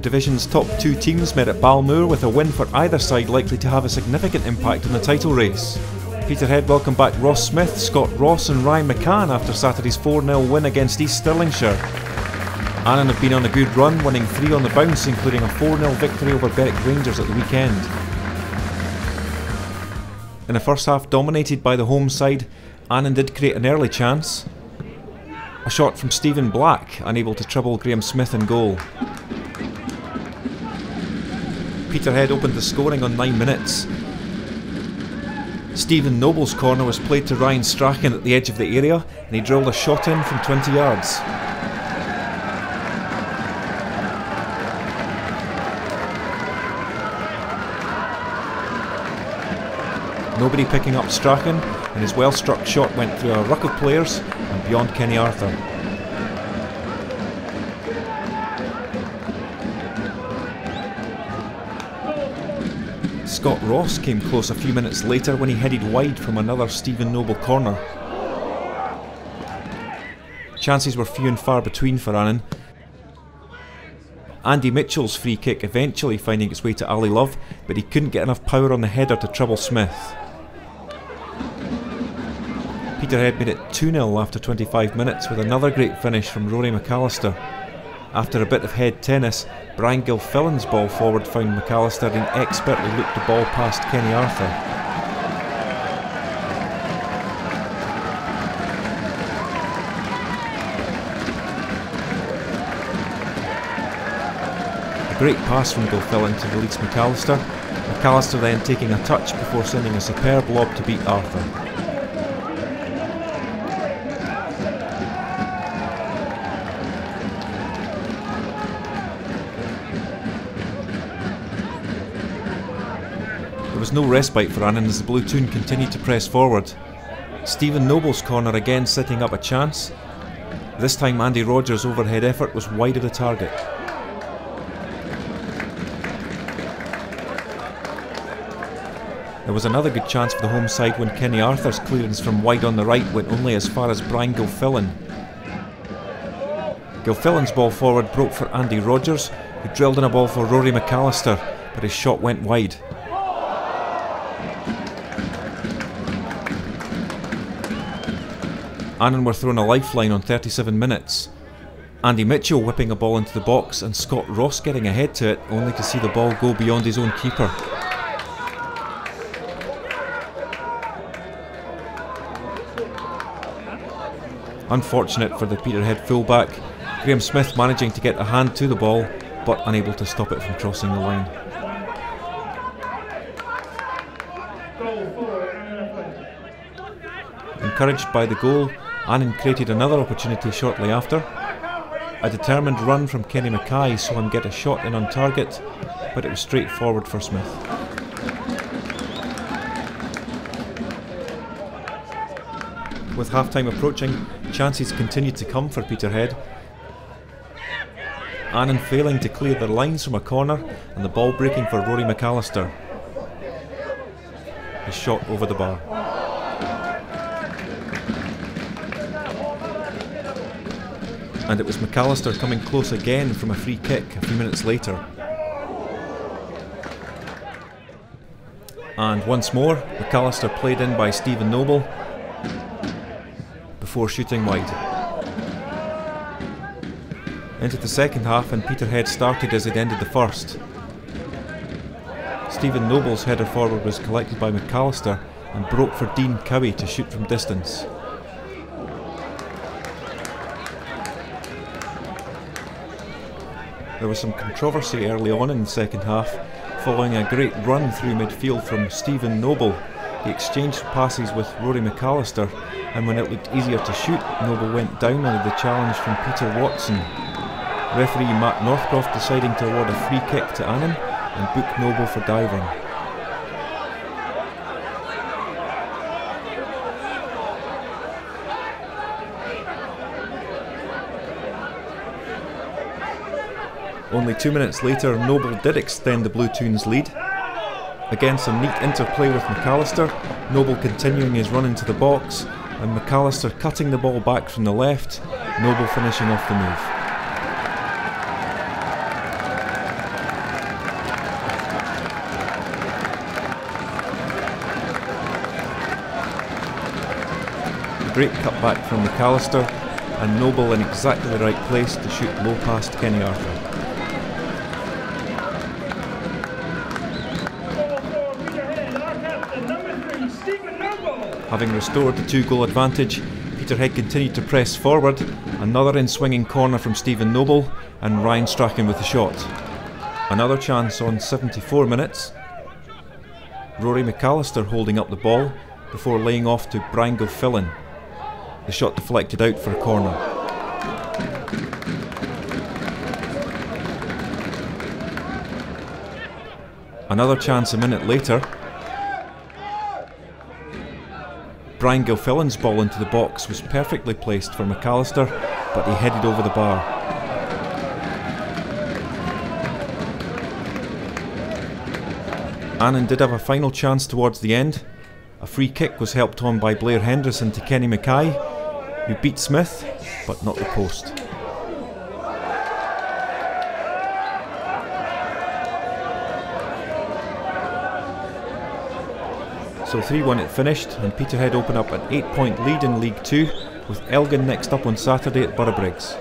division's top two teams met at Balmoor, with a win for either side likely to have a significant impact on the title race. Peterhead welcome back Ross Smith, Scott Ross and Ryan McCann after Saturday's 4-0 win against East Stirlingshire. Annan have been on a good run, winning 3 on the bounce, including a 4-0 victory over Berwick Rangers at the weekend. In the first half dominated by the home side, Annan did create an early chance. A shot from Stephen Black, unable to trouble Graham Smith in goal. Peterhead opened the scoring on 9 minutes. Stephen Noble's corner was played to Ryan Strachan at the edge of the area, and he drilled a shot in from 20 yards. Nobody picking up Strachan, and his well-struck shot went through a ruck of players and beyond Kenny Arthur. Scott Ross came close a few minutes later when he headed wide from another Stephen Noble corner. Chances were few and far between for Annan. Andy Mitchell's free kick eventually finding its way to Ali Love, but he couldn't get enough power on the header to trouble Smith. Peterhead made it 2-0 after 25 minutes with another great finish from Rory McAllister. After a bit of head tennis, Brian Gilfillan's ball forward found McAllister and expertly looped the ball past Kenny Arthur. A great pass from Gilfillan to release McAllister. McAllister then taking a touch before sending a superb lob to beat Arthur. There was no respite for Annan as the Blue Toon continued to press forward. Stephen Noble's corner again setting up a chance. This time Andy Rogers' overhead effort was wide of the target. There was another good chance for the home side when Kenny Arthur's clearance from wide on the right went only as far as Brian Gilfillan. Gilfillan's ball forward broke for Andy Rogers, who drilled in a ball for Rory McAllister, but his shot went wide. Annan were thrown a lifeline on 37 minutes. Andy Mitchell whipping a ball into the box and Scott Ross getting ahead to it, only to see the ball go beyond his own keeper. Unfortunate for the Peterhead fullback, Graham Smith managing to get a hand to the ball, but unable to stop it from crossing the line. Encouraged by the goal, Annan created another opportunity shortly after. A determined run from Kenny Mackay saw him get a shot in on target, but it was straightforward for Smith. With half-time approaching, chances continued to come for Peterhead. Annan failing to clear their lines from a corner and the ball breaking for Rory McAllister. His shot over the bar. And it was McAllister coming close again from a free kick a few minutes later. And once more, McAllister played in by Stephen Noble before shooting wide. Into the second half and Peterhead started as it ended the first. Stephen Noble's header forward was collected by McAllister and broke for Dean Cowie to shoot from distance. There was some controversy early on in the second half, following a great run through midfield from Stephen Noble. He exchanged passes with Rory McAllister, and when it looked easier to shoot, Noble went down under the challenge from Peter Watson. Referee Matt Northcroft deciding to award a free kick to Annan and book Noble for diving. Only 2 minutes later, Noble did extend the Blue Toons' lead. Again, some neat interplay with McAllister, Noble continuing his run into the box, and McAllister cutting the ball back from the left, Noble finishing off the move. great cutback from McAllister, and Noble in exactly the right place to shoot low past Kenny Arthur. Having restored the 2-goal advantage, Peterhead continued to press forward. Another in-swinging corner from Stephen Noble, and Ryan Strachan with the shot. Another chance on 74 minutes. Rory McAllister holding up the ball before laying off to Brian Gilfillan. The shot deflected out for a corner. Another chance a minute later. Brian Gilfillan's ball into the box was perfectly placed for McAllister, but he headed over the bar. Annan did have a final chance towards the end. A free kick was helped on by Blair Henderson to Kenny Mackay, who beat Smith, but not the post. So 3-1 it finished, and Peterhead open up an 8-point lead in League 2, with Elgin next up on Saturday at Boroughbriggs.